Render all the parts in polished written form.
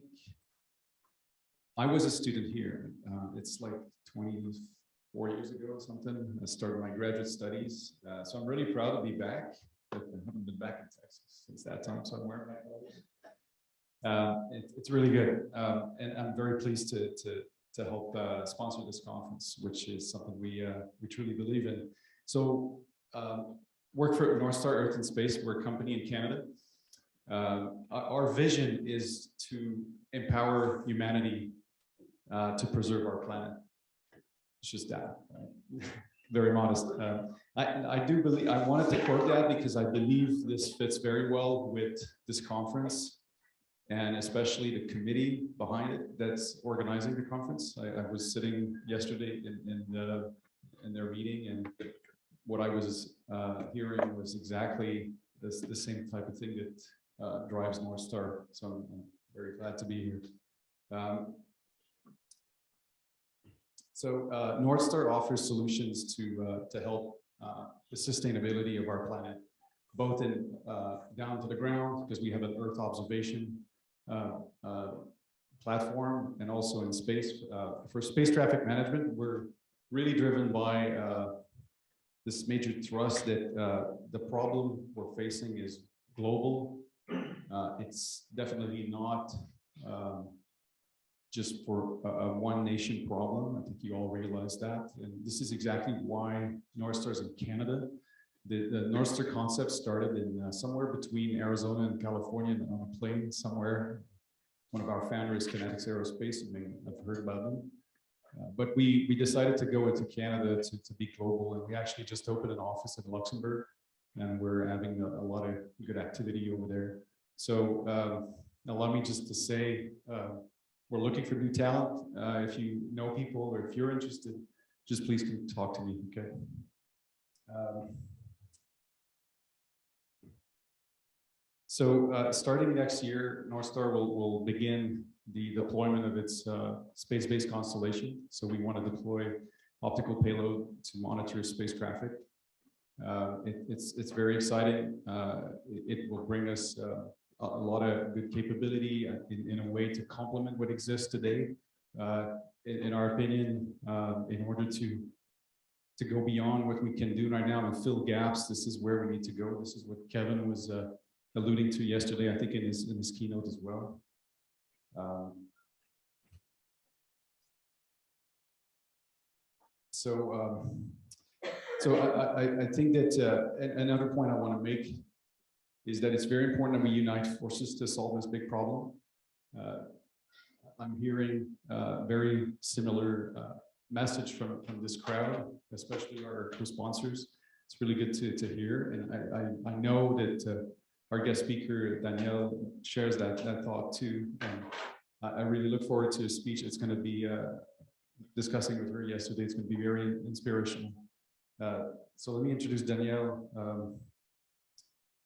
think I was a student here. It's like 24 years ago or something. I started my graduate studies. So I'm really proud to be back. I haven't been back in Texas since that time, so I'm wearing my clothes. It's really good. And I'm very pleased to help sponsor this conference, which is something we truly believe in. So work for Northstar Earth and Space. We're a company in Canada. Our vision is to empower humanity to preserve our planet. It's just that, right? Very modest. I do believe, I wanted to quote that because I believe this fits very well with this conference, and especially the committee behind it that's organizing the conference. I was sitting yesterday in their meeting, and what I was hearing was exactly the same type of thing that drives Northstar. So I'm very glad to be here. So Northstar offers solutions to help the sustainability of our planet, both in down to the ground, because we have an Earth observation platform, and also in space. For space traffic management, we're really driven by this major thrust that the problem we're facing is global. It's definitely not just for a one nation problem. I think you all realize that. And this is exactly why Northstar's in Canada. The Northstar concept started in somewhere between Arizona and California, on a plane somewhere. One of our founders, Kinetics Aerospace, you may have heard about them. But we decided to go into Canada to be global, and we actually just opened an office in Luxembourg, and we're having a lot of good activity over there. So allow me just to say, we're looking for new talent. If you know people or if you're interested, just please come talk to me, okay? So starting next year, Northstar will begin the deployment of its space-based constellation. So we want to deploy optical payload to monitor space traffic. It's very exciting. It will bring us a lot of good capability in a way to complement what exists today. In our opinion, in order to go beyond what we can do right now and fill gaps, this is where we need to go. This is what Kevin was alluding to yesterday, I think in his keynote as well. So I think that another point I want to make is that it's very important that we unite forces to solve this big problem. I'm hearing very similar message from this crowd, especially our co-sponsors. It's really good to hear, and I know that our guest speaker, Danielle, shares that thought too. And I really look forward to a speech. It's going to be discussing with her yesterday. It's going to be very inspirational. So let me introduce Danielle.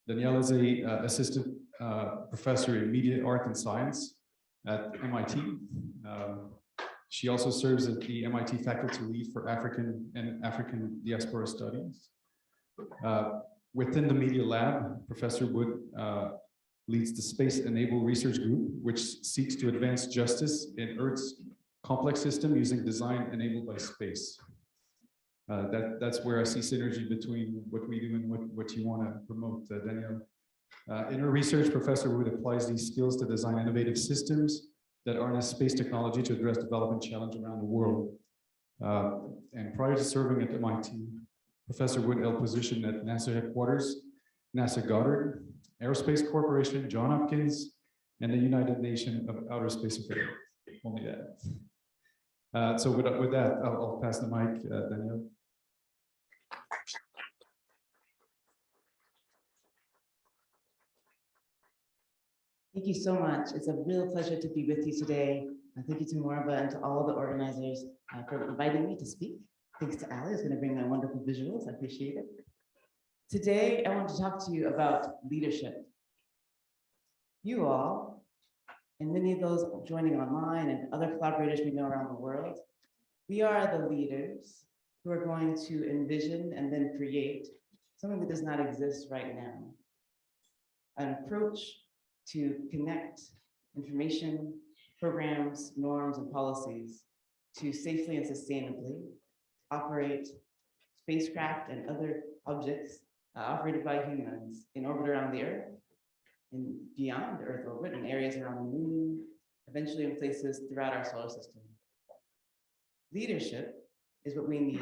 Danielle is a assistant professor in media, art, and science at MIT. She also serves as the MIT faculty lead for African and African diaspora studies. Within the Media Lab, Professor Wood leads the Space Enabled Research Group, which seeks to advance justice in Earth's complex system using design enabled by space. That's where I see synergy between what we do and what you want to promote, Danielle. In her research, Professor Wood applies these skills to design innovative systems that harness space technology to address development challenges around the world. And prior to serving at MIT, Professor Wood held position at NASA headquarters, NASA Goddard, Aerospace Corporation, Johns Hopkins, and the United Nations of Outer Space Affairs. Only that. So with that, I'll pass the mic, Danielle. Thank you so much. It's a real pleasure to be with you today. Thank you to Marva and to all the organizers for inviting me to speak. Thanks to Ali, who's going to bring my wonderful visuals. I appreciate it. Today, I want to talk to you about leadership. You all, and many of those joining online and other collaborators we know around the world, we are the leaders who are going to envision and then create something that does not exist right now. An approach to connect information, programs, norms, and policies to safely and sustainably operate spacecraft and other objects operated by humans in orbit around the Earth and beyond the Earth orbit in areas around the moon, eventually in places throughout our solar system. Leadership is what we need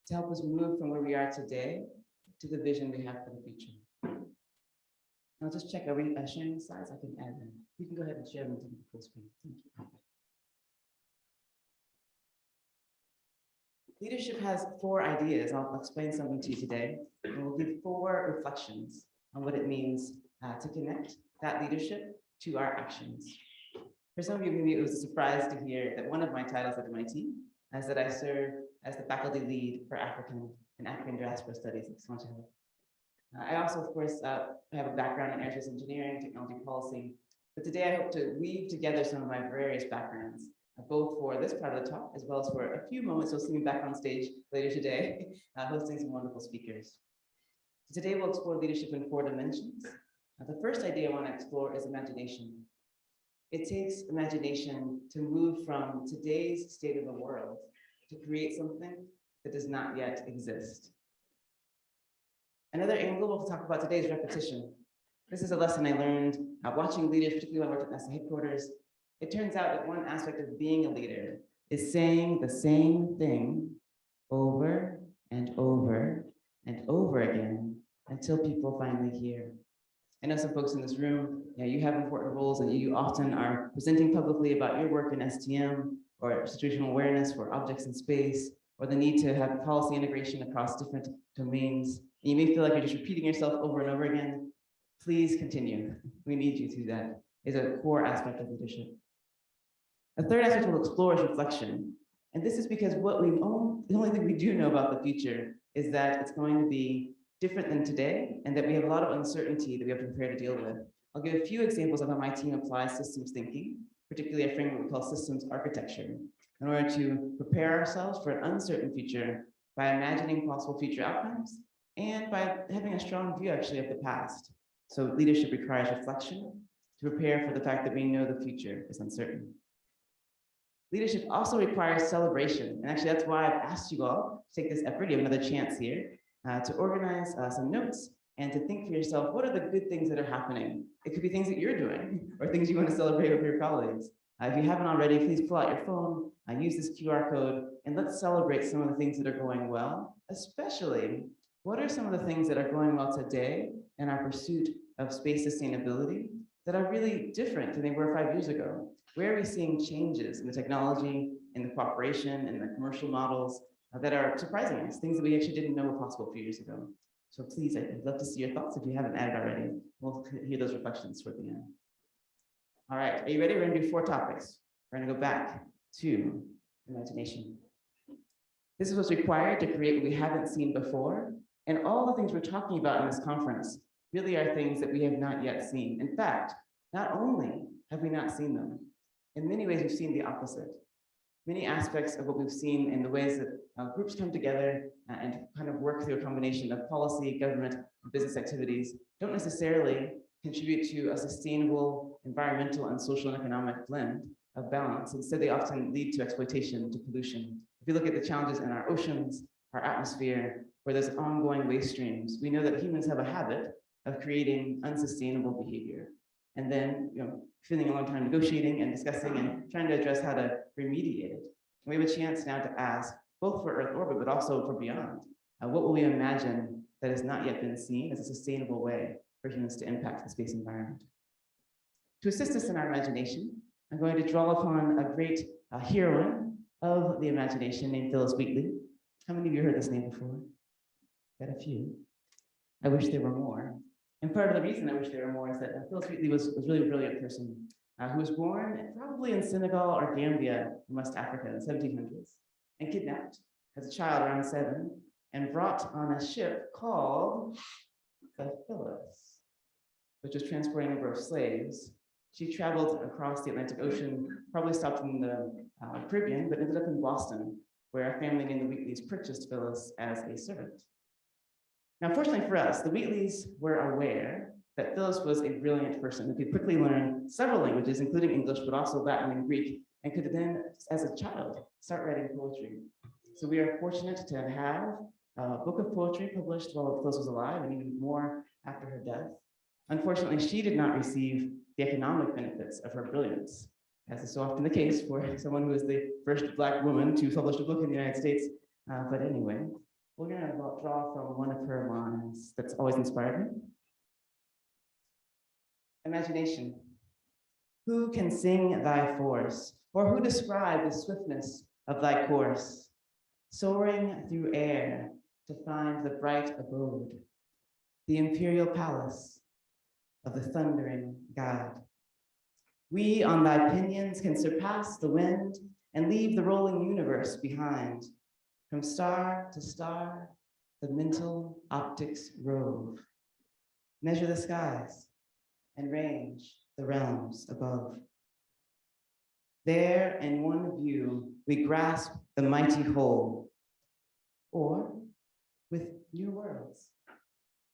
to help us move from where we are today to the vision we have for the future. I'll just check, are we sharing the slides? I can add them. You can go ahead and share them to the full screen. Thank you. Leadership has 4 ideas. I'll explain something to you today. And we'll give 4 reflections on what it means to connect that leadership to our actions. For some of you, maybe it was a surprise to hear that one of my titles at MIT is that I serve as the faculty lead for African and African diaspora studies. I also, of course, have a background in aerospace engineering, technology policy, but today I hope to weave together some of my various backgrounds, both for this part of the talk, as well as for a few moments you'll see me back on stage later today, hosting some wonderful speakers. So today we'll explore leadership in 4 dimensions. The first idea I want to explore is imagination. It takes imagination to move from today's state of the world to create something that does not yet exist. Another angle we'll talk about today is repetition. This is a lesson I learned watching leaders, particularly when I worked at NASA headquarters. It turns out that one aspect of being a leader is saying the same thing over and over and over again until people finally hear. I know some folks in this room, you have important roles and you often are presenting publicly about your work in STM or situational awareness for objects in space, or the need to have policy integration across different domains. And you may feel like you're just repeating yourself over and over again. Please continue. We need you to do that. It's a core aspect of leadership. A third aspect we'll explore is reflection. And this is because the only thing we do know about the future is that it's going to be different than today, and that we have a lot of uncertainty that we have to prepare to deal with. I'll give a few examples of how my team applies systems thinking, particularly a framework we call systems architecture, in order to prepare ourselves for an uncertain future by imagining possible future outcomes and by having a strong view actually of the past. So leadership requires reflection to prepare for the fact that we know the future is uncertain. Leadership also requires celebration. And actually that's why I've asked you all to take this effort, you have another chance here, to organize some notes and to think for yourself, what are the good things that are happening? It could be things that you're doing or things you want to celebrate with your colleagues. If you haven't already, please pull out your phone, use this QR code, and let's celebrate some of the things that are going well, especially what are some of the things that are going well today in our pursuit of space sustainability that are really different than they were 5 years ago? Where are we seeing changes in the technology, in the cooperation, in the commercial models that are surprising us, things that we actually didn't know were possible a few years ago? So please, I'd love to see your thoughts if you haven't added already. We'll hear those reflections toward the end. All right, are you ready? We're gonna do 4 topics. We're gonna go back to imagination. This is what's required to create what we haven't seen before. And all the things we're talking about in this conference really are things that we have not yet seen. In fact, not only have we not seen them, in many ways we've seen the opposite. Many aspects of what we've seen in the ways that groups come together and kind of work through a combination of policy, government, and business activities don't necessarily contribute to a sustainable environmental and social and economic blend of balance. Instead, they often lead to exploitation, to pollution. If you look at the challenges in our oceans, our atmosphere, where there's ongoing waste streams, we know that humans have a habit of creating unsustainable behavior. And then, spending a long time negotiating and discussing and trying to address how to remediate it. And we have a chance now to ask, both for Earth orbit, but also for beyond, what will we imagine that has not yet been seen as a sustainable way for humans to impact the space environment? To assist us in our imagination, I'm going to draw upon a great heroine of the imagination named Phyllis Wheatley. How many of you heard this name before? Got a few. I wish there were more. And part of the reason I wish there were more is that Phyllis Wheatley was a really brilliant person who was born probably in Senegal or Gambia in West Africa in the 1700s and kidnapped as a child around 7 and brought on a ship called the Phyllis, which was transporting a number of slaves. She traveled across the Atlantic Ocean, probably stopped in the Caribbean, but ended up in Boston, where a family named the Wheatleys purchased Phyllis as a servant. Now, fortunately for us, the Wheatleys were aware that Phyllis was a brilliant person who could quickly learn several languages, including English, but also Latin and Greek, and could then, as a child, start writing poetry. So we are fortunate to have a book of poetry published while Phyllis was alive, and even more after her death. Unfortunately, she did not receive the economic benefits of her brilliance, as is so often the case for someone who is the first Black woman to publish a book in the United States. But anyway, we're going to draw from one of her lines that's always inspired me. Imagination. Who can sing thy force, or who describe the swiftness of thy course, soaring through air to find the bright abode, the imperial palace of the thundering God. We on thy pinions can surpass the wind and leave the rolling universe behind. From star to star, the mental optics rove. Measure the skies and range the realms above. There in one view, we grasp the mighty whole, or with new worlds,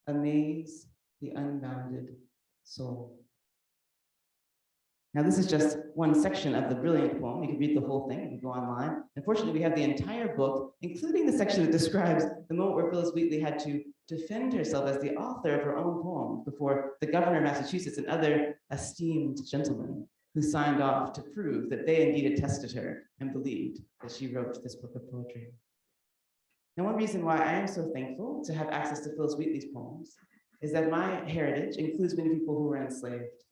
amaze the unbounded soul. Now, this is just one section of the brilliant poem. You can read the whole thing if you go online. Unfortunately, we have the entire book, including the section that describes the moment where Phyllis Wheatley had to defend herself as the author of her own poem before the governor of Massachusetts and other esteemed gentlemen who signed off to prove that they indeed attested her and believed that she wrote this book of poetry. Now, one reason why I am so thankful to have access to Phyllis Wheatley's poems is that my heritage includes many people who were enslaved.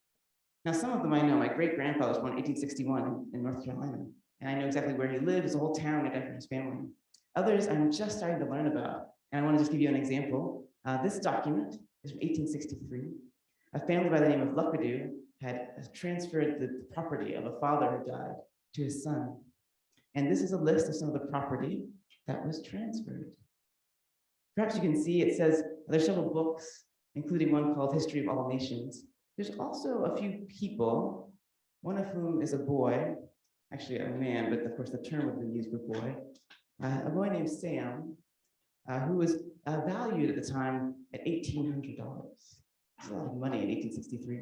Now, some of them I know. My great-grandfather was born in 1861 in North Carolina, and I know exactly where he lived. There's a whole town named after his family. Others I'm just starting to learn about, and I want to just give you an example. This document is from 1863. A family by the name of Luckadoo had transferred the property of a father who died to his son. And this is a list of some of the property that was transferred. Perhaps you can see it says there's several books, including one called History of All Nations. There's also a few people, one of whom is a boy, actually a man, but of course the term would have been used for boy, a boy named Sam, who was valued at the time at $1,800. That's a lot of money in 1863.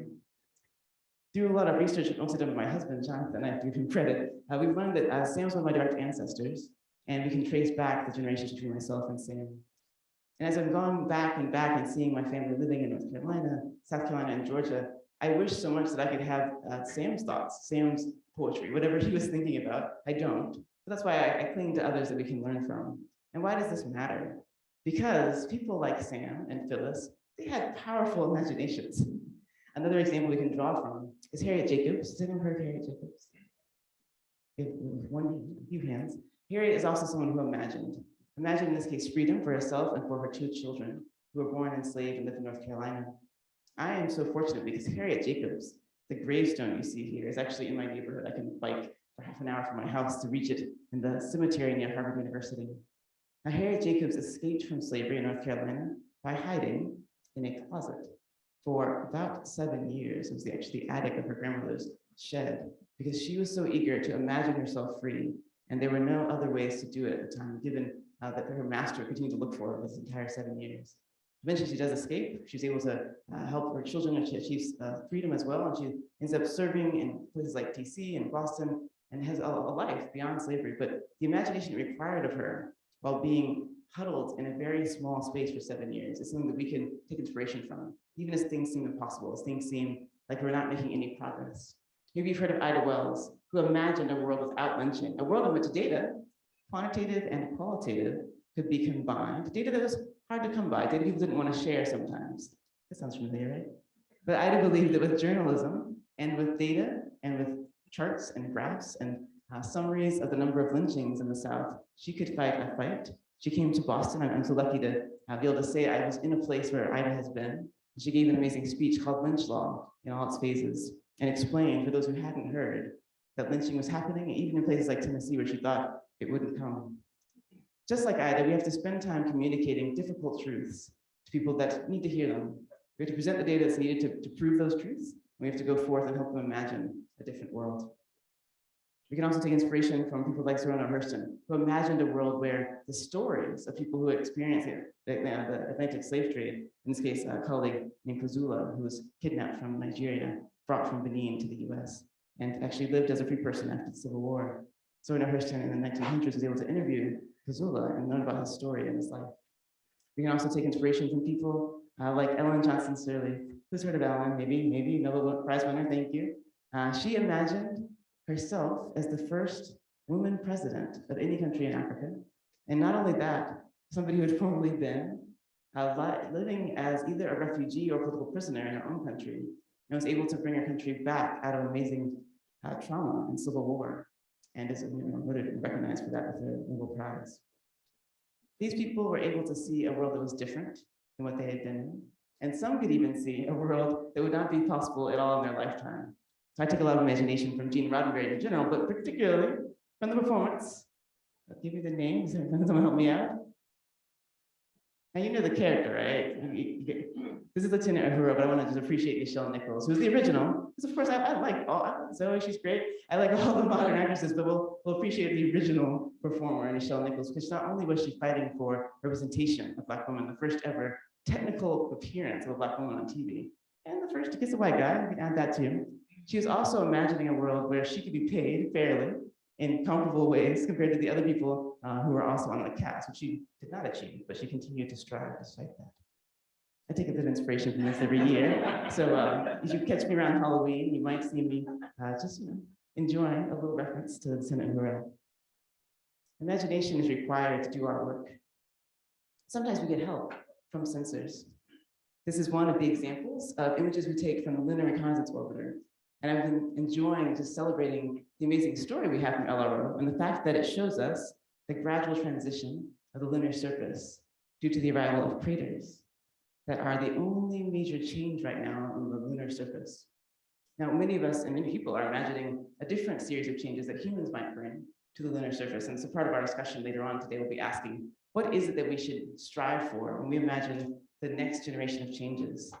Through a lot of research, also done by my husband, Jonathan, I have to give him credit, we've learned that Sam's one of my direct ancestors, and we can trace back the generations between myself and Sam. And as I've gone back and seeing my family living in North Carolina, South Carolina, and Georgia, I wish so much that I could have Sam's thoughts, Sam's poetry, whatever he was thinking about. I don't. But that's why I cling to others that we can learn from. And why does this matter? Because people like Sam and Phyllis, they had powerful imaginations. Another example we can draw from is Harriet Jacobs. Has anyone heard of Harriet Jacobs? A few hands. Harriet is also someone who imagined. Imagine in this case freedom for herself and for her two children who were born enslaved and lived in North Carolina. I am so fortunate because Harriet Jacobs, the gravestone you see here, is actually in my neighborhood. I can bike for half an hour from my house to reach it in the cemetery near Harvard University. Now, Harriet Jacobs escaped from slavery in North Carolina by hiding in a closet for about 7 years. It was actually the attic of her grandmother's shed because she was so eager to imagine herself free. And there were no other ways to do it at the time, given that her master continued to look for her this entire 7 years. Eventually, she does escape. She's able to help her children, and she achieves freedom as well. And she ends up serving in places like DC and Boston and has a life beyond slavery. But the imagination required of her while being huddled in a very small space for 7 years is something that we can take inspiration from, even as things seem impossible, as things seem like we're not making any progress. Maybe you've heard of Ida Wells, who imagined a world without lynching, a world in which data, quantitative and qualitative, could be combined. Data that was hard to come by, data people didn't want to share sometimes. That sounds familiar, right? But Ida believed that with journalism and with data and with charts and graphs and summaries of the number of lynchings in the South, she could fight a fight. She came to Boston. I'm so lucky to be able to say I was in a place where Ida has been. She gave an amazing speech called Lynch Law in all its phases and explained for those who hadn't heard that lynching was happening, even in places like Tennessee where she thought it wouldn't come. Just like Ida, we have to spend time communicating difficult truths to people that need to hear them. We have to present the data that's needed to prove those truths. We have to go forth and help them imagine a different world. We can also take inspiration from people like Zora Neale Hurston, who imagined a world where the stories of people who experienced the Atlantic slave trade, in this case, a colleague named Kuzula, who was kidnapped from Nigeria, brought from Benin to the US, and actually lived as a free person after the Civil War. Zora Neale Hurston in the 1900s was able to interview Kuzula and learn about his story and his life. We can also take inspiration from people like Ellen Johnson Sirleaf. Who's heard of Ellen? Maybe Nobel Prize winner, thank you. She imagined herself as the first woman president of any country in Africa. And not only that, somebody who had formerly been living as either a refugee or political prisoner in her own country, and was able to bring her country back out of amazing trauma and civil war, and is noted and recognized for that with the Nobel Prize. These people were able to see a world that was different than what they had been in, and some could even see a world that would not be possible at all in their lifetime. So I take a lot of imagination from Gene Roddenberry in general, but particularly from the performance. I'll give you the names, someone help me out. Now you know the character, right? This is Lieutenant Uhura, but I want to just appreciate Michelle Nichols, who's the original. Because of course I like Zoe, she's great. I like all the modern actresses, but we'll appreciate the original performer, Michelle Nichols, because not only was she fighting for representation of Black women, the first ever technical appearance of a Black woman on TV, and the first to kiss a white guy, we can add that too. She was also imagining a world where she could be paid fairly in comparable ways compared to the other people who were also on the cast, which she did not achieve, but she continued to strive despite that. I take a bit of inspiration from this every year. So if you catch me around Halloween, you might see me just enjoying a little reference to the Lieutenant Uhura. Imagination is required to do our work. Sometimes we get help from sensors. This is one of the examples of images we take from the Lunar Reconnaissance Orbiter. And I've been enjoying just celebrating the amazing story we have from LRO and the fact that it shows us the gradual transition of the lunar surface due to the arrival of craters that are the only major change right now on the lunar surface. Now, many of us and many people are imagining a different series of changes that humans might bring to the lunar surface. And so part of our discussion later on today will be asking, what is it that we should strive for when we imagine the next generation of changes?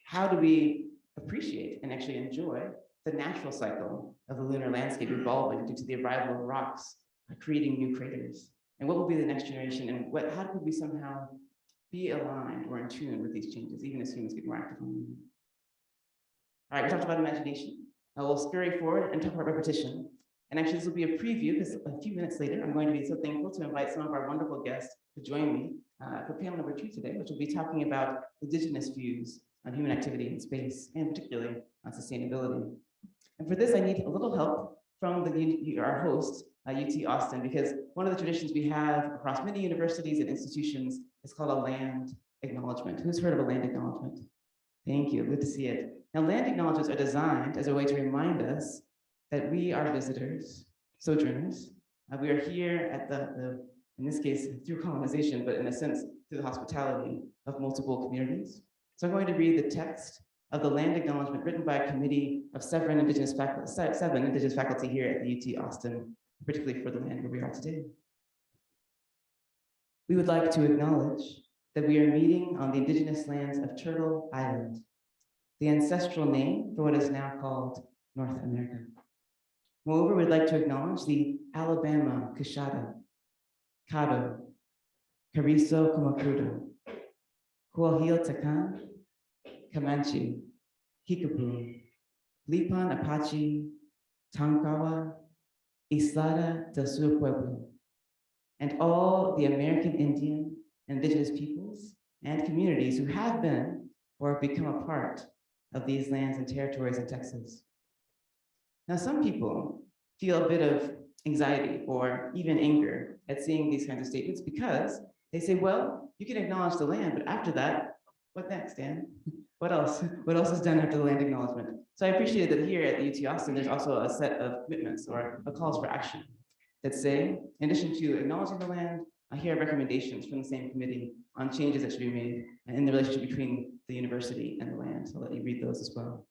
How do we appreciate and actually enjoy the natural cycle of the lunar landscape evolving due to the arrival of rocks, creating new craters? And what will be the next generation? And how could we somehow be aligned or in tune with these changes, even as humans get more active on the moon? All right, we talked about imagination. We'll scurry forward and talk about repetition. And actually, this will be a preview because a few minutes later, I'm going to be so thankful to invite some of our wonderful guests to join me for panel number 2 today, which will be talking about indigenous views on human activity in space, and particularly on sustainability. And for this, I need a little help from our host, UT Austin, because one of the traditions we have across many universities and institutions is called a land acknowledgement. Who's heard of a land acknowledgement? Thank you, good to see it. Now, land acknowledgements are designed as a way to remind us that we are visitors, sojourners. We are here at in this case, through colonization, but in a sense, through the hospitality of multiple communities. So I'm going to read the text of the land acknowledgement written by a committee of seven indigenous faculty here at the UT Austin, particularly for the land where we are today. We would like to acknowledge that we are meeting on the indigenous lands of Turtle Island, the ancestral name for what is now called North America. Moreover, we'd like to acknowledge the Alabama Kashada, Caddo, Carrizo Kumakrudo, Coahuil Takan, Comanche, Kickapoo, Lipan Apache, Tonkawa, Islada del Sur Pueblo, and all the American Indian and indigenous peoples and communities who have been or have become a part of these lands and territories in Texas. Now, some people feel a bit of anxiety or even anger at seeing these kinds of statements because they say, well, you can acknowledge the land, but after that, what next, Dan? What else? What else is done after the land acknowledgement? So I appreciate that here at the UT Austin, there's also a set of commitments or a calls for action that say, in addition to acknowledging the land, here are recommendations from the same committee on changes that should be made in the relationship between the university and the land. So I'll let you read those as well.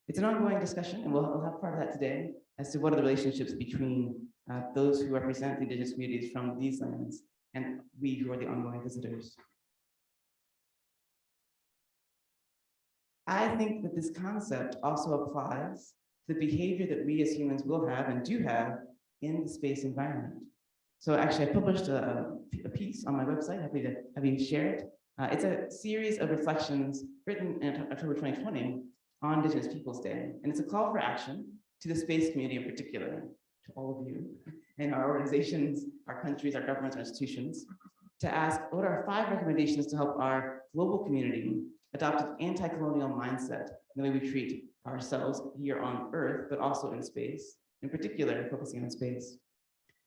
It's an ongoing discussion, and we'll have part of that today as to what are the relationships between those who represent the indigenous communities from these lands and we who are the ongoing visitors. I think that this concept also applies to the behavior that we as humans will have and do have in the space environment. So actually, I published a piece on my website, happy to have you share it. It's a series of reflections written in October 2020 on Indigenous Peoples Day. And it's a call for action to the space community in particular, to all of you, and our organizations, our countries, our governments, our institutions, to ask what are 5 recommendations to help our global community adopt an anti-colonial mindset in the way we treat ourselves here on Earth, but also in space, in particular, focusing on space.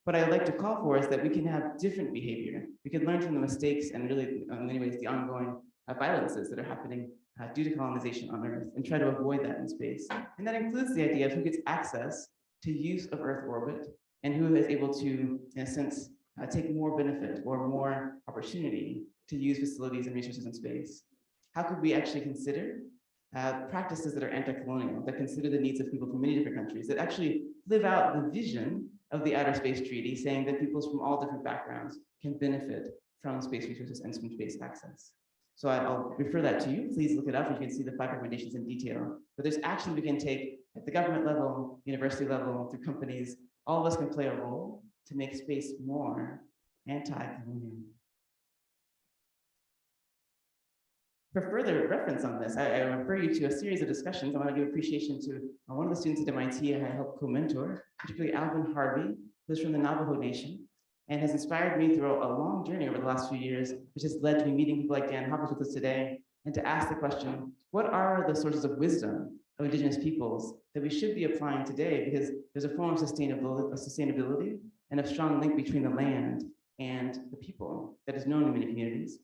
What I would like to call for is that we can have different behavior. We can learn from the mistakes and really, in many ways, the ongoing violences that are happening due to colonization on Earth and try to avoid that in space. And that includes the idea of who gets access to use of Earth orbit and who is able to, in a sense, take more benefit or more opportunity to use facilities and resources in space. How could we actually consider practices that are anti-colonial, that consider the needs of people from many different countries, that actually live out the vision of the Outer Space Treaty, saying that peoples from all different backgrounds can benefit from space resources and from space access. So I'll refer that to you. Please look it up. You can see the 5 recommendations in detail. But there's action we can take at the government level, university level, through companies. All of us can play a role to make space more anti-colonial. For further reference on this, I refer you to a series of discussions. I want to give appreciation to one of the students at MIT I helped co-mentor, particularly Alvin Harvey, who's from the Navajo Nation, and has inspired me through a long journey over the last few years, which has led to me meeting people like Dan Hopkins with us today, and to ask the question, what are the sources of wisdom of Indigenous peoples that we should be applying today? Because there's a form of sustainability and a strong link between the land and the people that is known in many communities.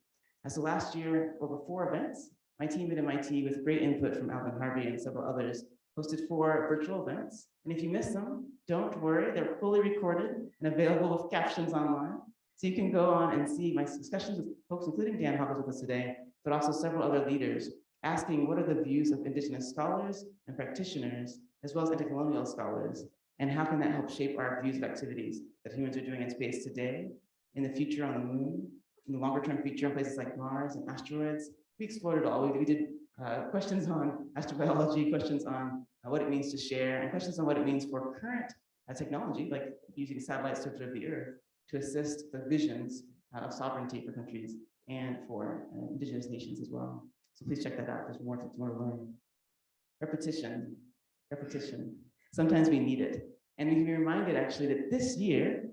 So last year, over 4 events, my team at MIT, with great input from Alvin Harvey and several others, hosted 4 virtual events. And if you missed them, don't worry, they're fully recorded and available with captions online. So you can go on and see my discussions with folks, including Dan Hopkins with us today, but also several other leaders, asking what are the views of Indigenous scholars and practitioners, as well as anti-colonial scholars, and how can that help shape our views of activities that humans are doing in space today, in the future on the moon, in the longer term future in places like Mars and asteroids. We explored it all. We did questions on astrobiology, questions on what it means to share, and questions on what it means for current technology, like using satellites to observe the Earth, to assist the visions of sovereignty for countries and for Indigenous nations as well. So please check that out. There's more to learn. Repetition. Sometimes we need it. And we can be reminded actually that this year,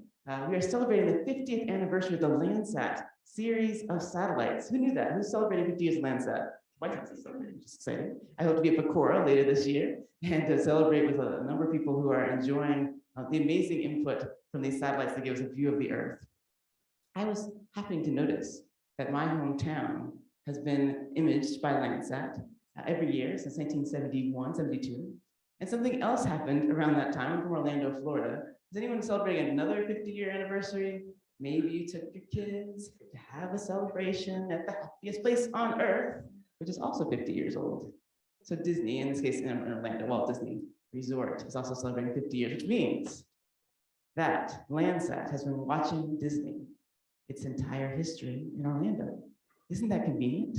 we are celebrating the 50th anniversary of the Landsat series of satellites. Who knew that? Who's celebrating 50 years of Landsat? White House is celebrating, just exciting. I hope to be at Pecora later this year and to celebrate with a number of people who are enjoying the amazing input from these satellites that give us a view of the Earth. I was happening to notice that my hometown has been imaged by Landsat every year since 1971, 72. And something else happened around that time. I'm from Orlando, Florida. Is anyone celebrating another 50-year anniversary? Maybe you took your kids to have a celebration at the happiest place on Earth, which is also 50 years old. So Disney, in this case in Orlando, Walt Disney Resort, is also celebrating 50 years, which means that Landsat has been watching Disney its entire history in Orlando. Isn't that convenient?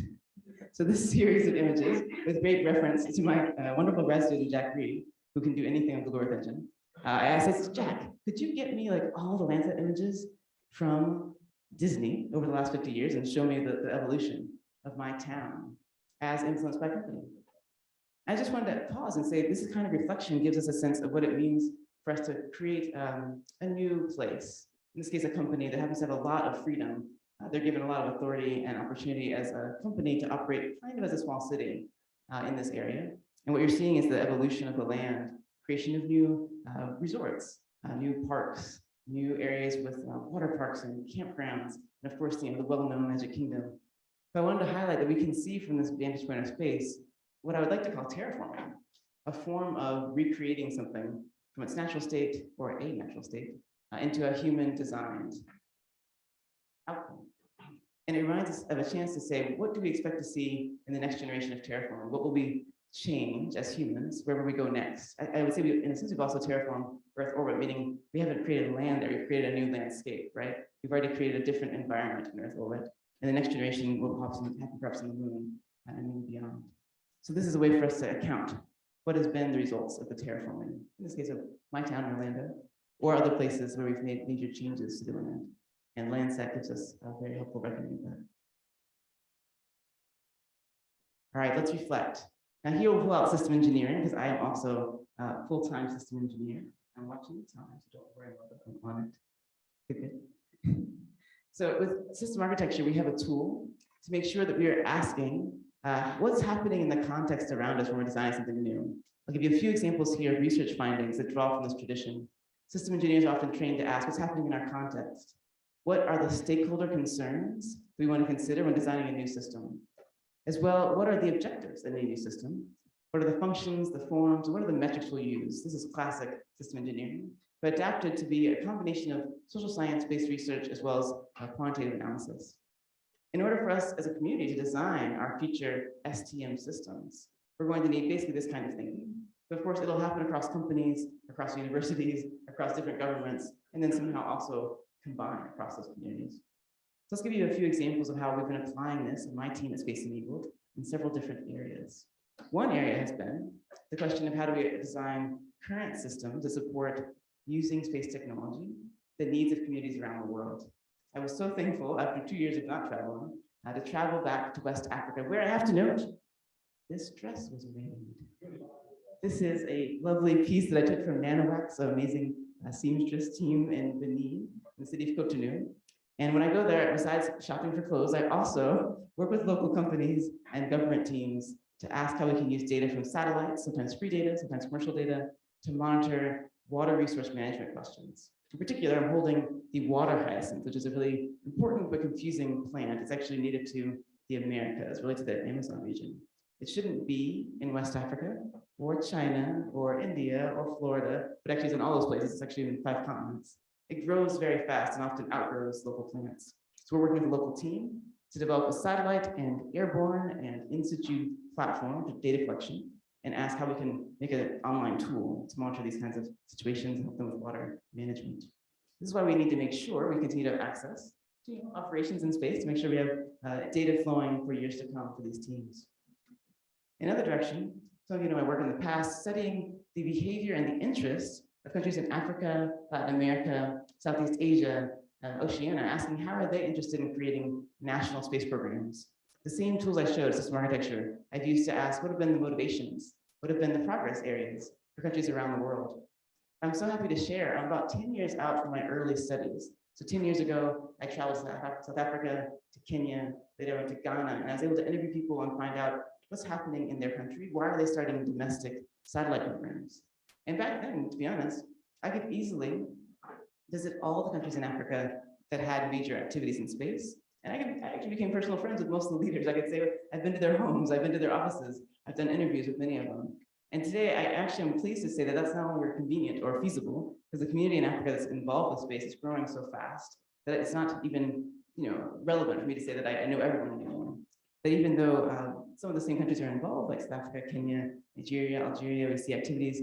So this series of images, with great reference to my wonderful grad student, Jack Reed, who can do anything on Google Earth Engine, I asked Jack, could you get me like all the Landsat images from Disney over the last 50 years and show me the evolution of my town as influenced by company? I just wanted to pause and say this kind of reflection gives us a sense of what it means for us to create a new place. In this case, a company that happens to have a lot of freedom. They're given a lot of authority and opportunity as a company to operate kind of as a small city in this area. And what you're seeing is the evolution of the land, creation of new resorts, new parks, new areas with water parks and campgrounds, and of course, the well-known Magic Kingdom. But I wanted to highlight that we can see from this vantage point of space what I would like to call terraforming, a form of recreating something from its natural state or a natural state into a human-designed outcome. And it reminds us of a chance to say, what do we expect to see in the next generation of terraforming? What will we change as humans, wherever we go next? I would say, in a sense, we've also terraformed Earth orbit, meaning we haven't created land there, we've created a new landscape, right? We've already created a different environment in Earth orbit. And the next generation will happen perhaps on the moon and beyond. So this is a way for us to account what has been the results of the terraforming, in this case of my town, Orlando. or other places where we've made major changes to the land. And Landsat gives us a very helpful reckoning of that. All right, let's reflect. Now here we'll pull out system engineering because I am also a full-time system engineer. I'm watching the time, so don't worry about it. I'm on it. Good. So with system architecture, we have a tool to make sure that we are asking what's happening in the context around us when we're designing something new. I'll give you a few examples here of research findings that draw from this tradition. System engineers are often trained to ask what's happening in our context. What are the stakeholder concerns we want to consider when designing a new system? As well, what are the objectives in a new system? What are the functions, the forms, what are the metrics we'll use? This is classic system engineering, but adapted to be a combination of social science-based research as well as quantitative analysis. In order for us as a community to design our future STM systems, we're going to need basically this kind of thinking. But of course, it'll happen across companies, across universities, across different governments, and then somehow also combine across those communities. So let's give you a few examples of how we've been applying this in my team at Space Enabled in several different areas. One area has been the question of how do we design current systems to support using space technology, the needs of communities around the world. I was so thankful after 2 years of not traveling to travel back to West Africa, where I have to note, this dress was made. This is a lovely piece that I took from Nanowax, an amazing seamstress team in Benin, in the city of Cotonou. And when I go there, besides shopping for clothes, I also work with local companies and government teams to ask how we can use data from satellites, sometimes free data, sometimes commercial data, to monitor water resource management questions. In particular, I'm holding the water hyacinth, which is a really important but confusing plant. It's actually native to the Americas, related to the Amazon region. It shouldn't be in West Africa, or China, or India, or Florida, but actually it's in all those places. It's actually in 5 continents. It grows very fast and often outgrows local plants. So we're working with a local team to develop a satellite and airborne and in-situ platform for data collection and ask how we can make an online tool to monitor these kinds of situations and help them with water management. This is why we need to make sure we continue to have access to operations in space to make sure we have data flowing for years to come for these teams. In another direction, some of you know I work in the past studying the behavior and the interests of countries in Africa, Latin America, Southeast Asia, Oceania, asking how are they interested in creating national space programs. The same tools I showed, system architecture, I've used to ask what have been the motivations, what have been the progress areas for countries around the world. I'm so happy to share, I'm about 10 years out from my early studies. So 10 years ago, I traveled to South Africa, to Kenya, later I went to Ghana, and I was able to interview people and find out what's happening in their country. Why are they starting domestic satellite programs? And back then, to be honest, I could easily visit all the countries in Africa that had major activities in space. And I actually became personal friends with most of the leaders. I could say, I've been to their homes, I've been to their offices, I've done interviews with many of them. And today, I actually am pleased to say that that's no longer convenient or feasible, because the community in Africa that's involved with space is growing so fast that it's not even relevant for me to say that I know everyone anymore. That even though some of the same countries are involved, like South Africa, Kenya, Nigeria, Algeria, we see activities,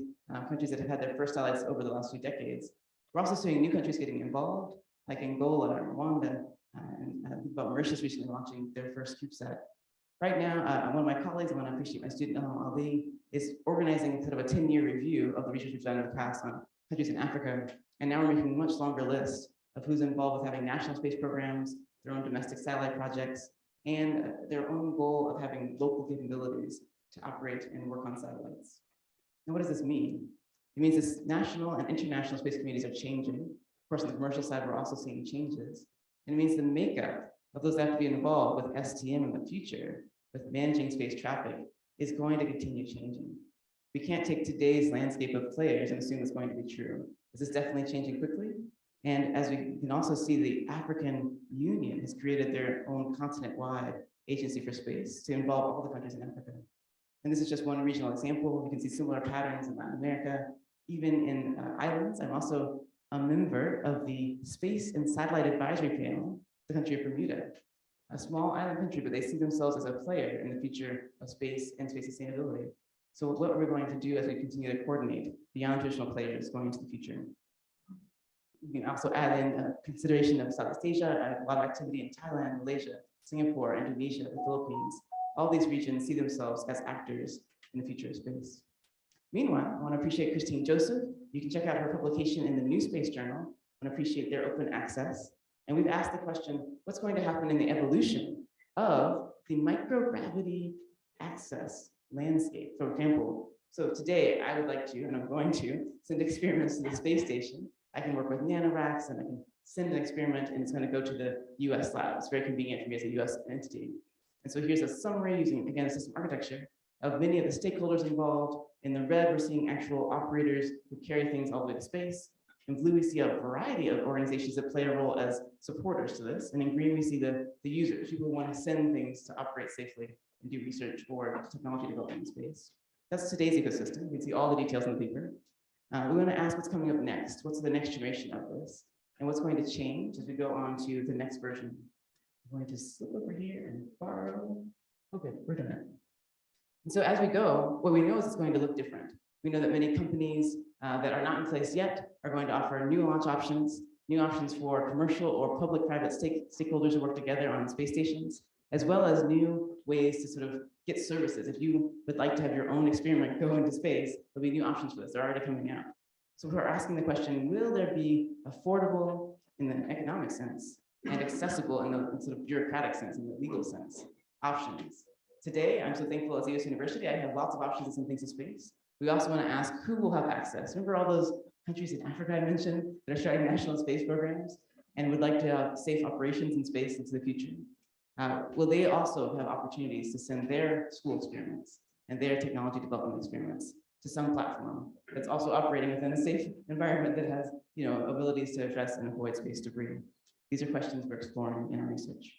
countries that have had their first satellites over the last few decades. We're also seeing new countries getting involved, like Angola, Rwanda, and about Mauritius recently launching their first CubeSat. Right now, one of my colleagues, I want to appreciate my student, Ali, is organizing sort of a 10-year review of the research we've done in the past on countries in Africa. And now we're making a much longer list of who's involved with having national space programs, their own domestic satellite projects, and their own goal of having local capabilities to operate and work on satellites. Now, what does this mean? It means this national and international space communities are changing. Of course, on the commercial side, we're also seeing changes. And it means the makeup of those that have to be involved with STM in the future, with managing space traffic, is going to continue changing. We can't take today's landscape of players and assume it's going to be true. This is definitely changing quickly. And as we can also see, the African Union has created their own continent-wide agency for space to involve all the countries in Africa. And this is just one regional example. You can see similar patterns in Latin America, even in islands. I'm also a member of the Space and Satellite Advisory Panel, the country of Bermuda, a small island country, but they see themselves as a player in the future of space and space sustainability. So what we're going to do as we continue to coordinate beyond traditional players going into the future. You can also add in consideration of Southeast Asia, a lot of activity in Thailand, Malaysia, Singapore, Indonesia, the Philippines. All these regions see themselves as actors in the future of space. Meanwhile, I want to appreciate Christine Joseph, You can check out her publication in the New Space Journal and appreciate their open access. And we've asked the question, what's going to happen in the evolution of the microgravity access landscape, for example? So today I would like to, and I'm going to, send experiments to the space station. I can work with nanoracks and I can send an experiment and it's going to go to the US lab. It's very convenient for me as a US entity. And so here's a summary using, again, system architecture of many of the stakeholders involved. In the red, we're seeing actual operators who carry things all the way to space. In blue, we see a variety of organizations that play a role as supporters to this. And in green, we see the users, people who want to send things to operate safely and do research or technology development in space. That's today's ecosystem. You can see all the details in the paper. We want to ask what's coming up next. What's the next generation of this? And what's going to change as we go on to the next version? I'm going to slip over here and borrow. Okay, we're done. And so as we go, what we know is it's going to look different. We know that many companies that are not in place yet are going to offer new launch options, for commercial or public-private stakeholders who work together on space stations, as well as new ways to sort of get services. If you would like to have your own experiment go into space, there'll be new options for this. They're already coming out. So we're asking the question, will there be affordable in the economic sense and accessible in the sort of bureaucratic sense, in the legal sense, options? Today, I'm so thankful as a US university, I have lots of options to send things to space. We also want to ask who will have access. Remember all those countries in Africa I mentioned that are starting national space programs and would like to have safe operations in space into the future? Will they also have opportunities to send their school experiments and their technology development experiments to some platform that's also operating within a safe environment that has, abilities to address and avoid space debris? These are questions we're exploring in our research.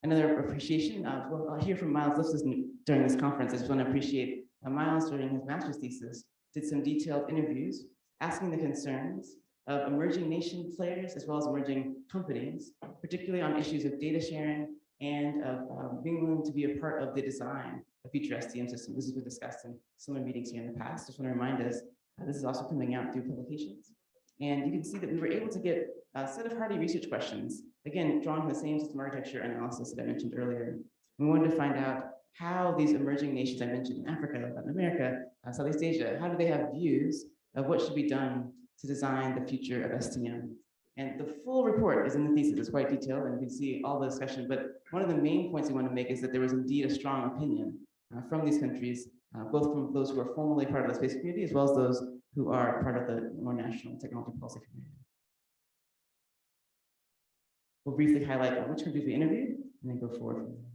Another appreciation, I'll hear from Miles Liftis during this conference. I just want to appreciate Miles during his master's thesis, did some detailed interviews asking the concerns of emerging nation players as well as emerging companies, particularly on issues of data sharing and of being willing to be a part of the design of future STM systems. This has been discussed in similar meetings here in the past. Just want to remind us, this is also coming out through publications. And you can see that we were able to get a set of hardy research questions, again, drawn from the same system architecture analysis that I mentioned earlier. We wanted to find out how these emerging nations I mentioned in Africa, Latin America, Southeast Asia, how do they have views of what should be done to design the future of STM? And the full report is in the thesis. It's quite detailed and you can see all the discussion, but one of the main points we want to make is that there was indeed a strong opinion from these countries, both from those who are formally part of the space community as well as those who are part of the more national technology policy community. We'll briefly highlight which countries we interviewed and then go forward from there.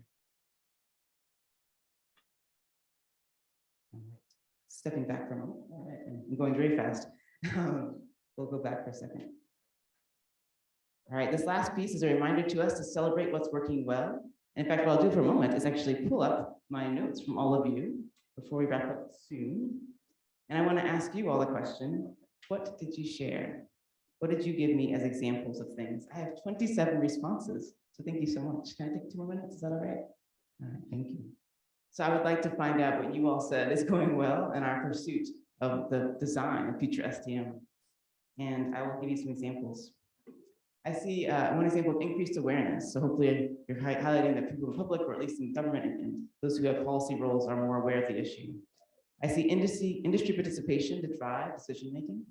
Stepping back for a moment. All right, I'm going very fast. We'll go back for a second. All right, this last piece is a reminder to us to celebrate what's working well. In fact, what I'll do for a moment is actually pull up my notes from all of you before we wrap up soon. And I want to ask you all a question. What did you share? What did you give me as examples of things? I have 27 responses, so thank you so much. Can I take 2 more minutes? Is that all right? All right, thank you. So I would like to find out what you all said is going well in our pursuit of the design of future STM. And I will give you some examples. I see one example of increased awareness. So hopefully you're highlighting that people in public, or at least in government and those who have policy roles, are more aware of the issue. I see industry participation to drive decision-making.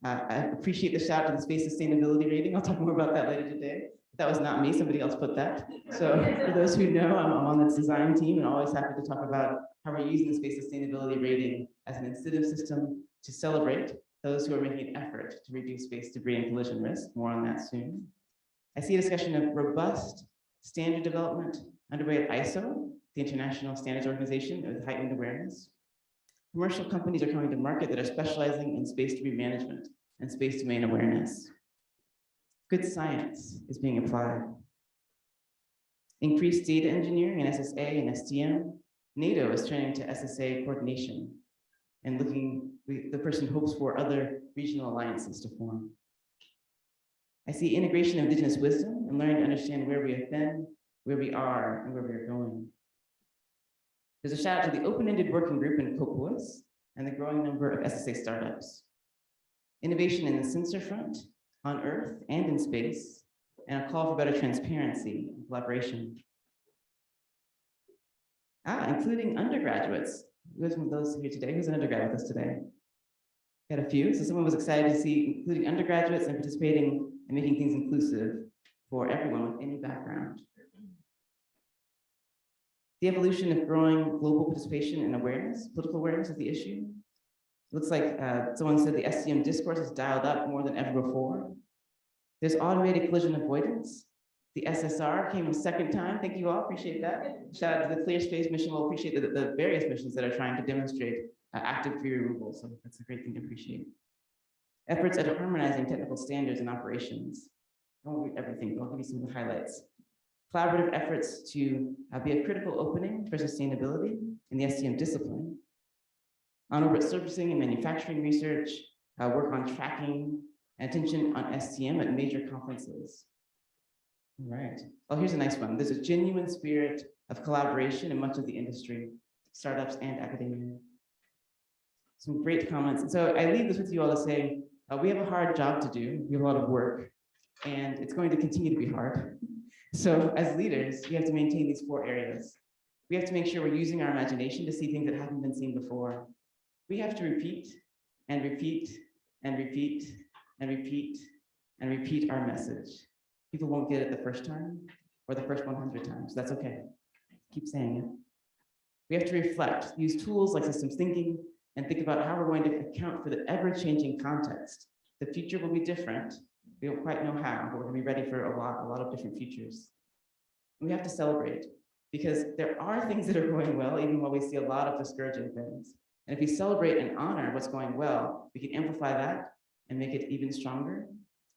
I appreciate the shout to the space sustainability rating. I'll talk more about that later today. That was not me, somebody else put that. So for those who know, I'm on this design team and always happy to talk about how we're using the space sustainability rating as an incentive system to celebrate those who are making an effort to reduce space debris and collision risk. More on that soon. I see a discussion of robust standard development underway at ISO, the International Standards Organization, with heightened awareness. Commercial companies are coming to market that are specializing in space debris management and space domain awareness. Good science is being applied. Increased data engineering in SSA and STM. NATO is turning to SSA coordination and the person hopes for other regional alliances to form. I see integration of indigenous wisdom and learning to understand where we have been, where we are, and where we are going. There's a shout out to the open-ended working group in COPOIS and the growing number of SSA startups. Innovation in the sensor front, on Earth and in space, and a call for better transparency and collaboration. Including undergraduates. Who's one of those here today? Who's an undergrad with us today? Got a few. So someone was excited to see including undergraduates and participating and making things inclusive for everyone with any background. The evolution of growing global participation and awareness, political awareness of the issue. Looks like someone said the SCM discourse is dialed up more than ever before. There's automated collision avoidance. The SSR came a second time. Thank you all, appreciate that. Shout out to the Clear Space mission. We'll appreciate the various missions that are trying to demonstrate active tree removal. So that's a great thing to appreciate. Efforts at harmonizing technical standards and operations. I won't read everything, but I'll give you some of the highlights. Collaborative efforts to be a critical opening for sustainability in the SCM discipline. On-orbit surfacing and manufacturing research, work on tracking and attention on SCM at major conferences. All right. Oh, here's a nice one. There's a genuine spirit of collaboration in much of the industry, startups and academia. Some great comments. So I leave this with you all to say, we have a hard job to do. We have a lot of work, and it's going to continue to be hard. So as leaders, we have to maintain these 4 areas. We have to make sure we're using our imagination to see things that haven't been seen before. We have to repeat and repeat and repeat and repeat and repeat our message. People won't get it the first time or the first 100 times. That's okay. Keep saying it. We have to reflect, use tools like systems thinking, and think about how we're going to account for the ever-changing context. The future will be different. We don't quite know how, but we're going to be ready for a lot of different futures. And we have to celebrate, because there are things that are going well, even while we see a lot of discouraging things. And if we celebrate and honor what's going well, we can amplify that and make it even stronger.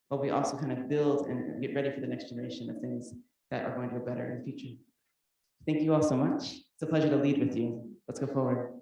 But we also kind of build and get ready for the next generation of things that are going to go better in the future. Thank you all so much. It's a pleasure to lead with you. Let's go forward.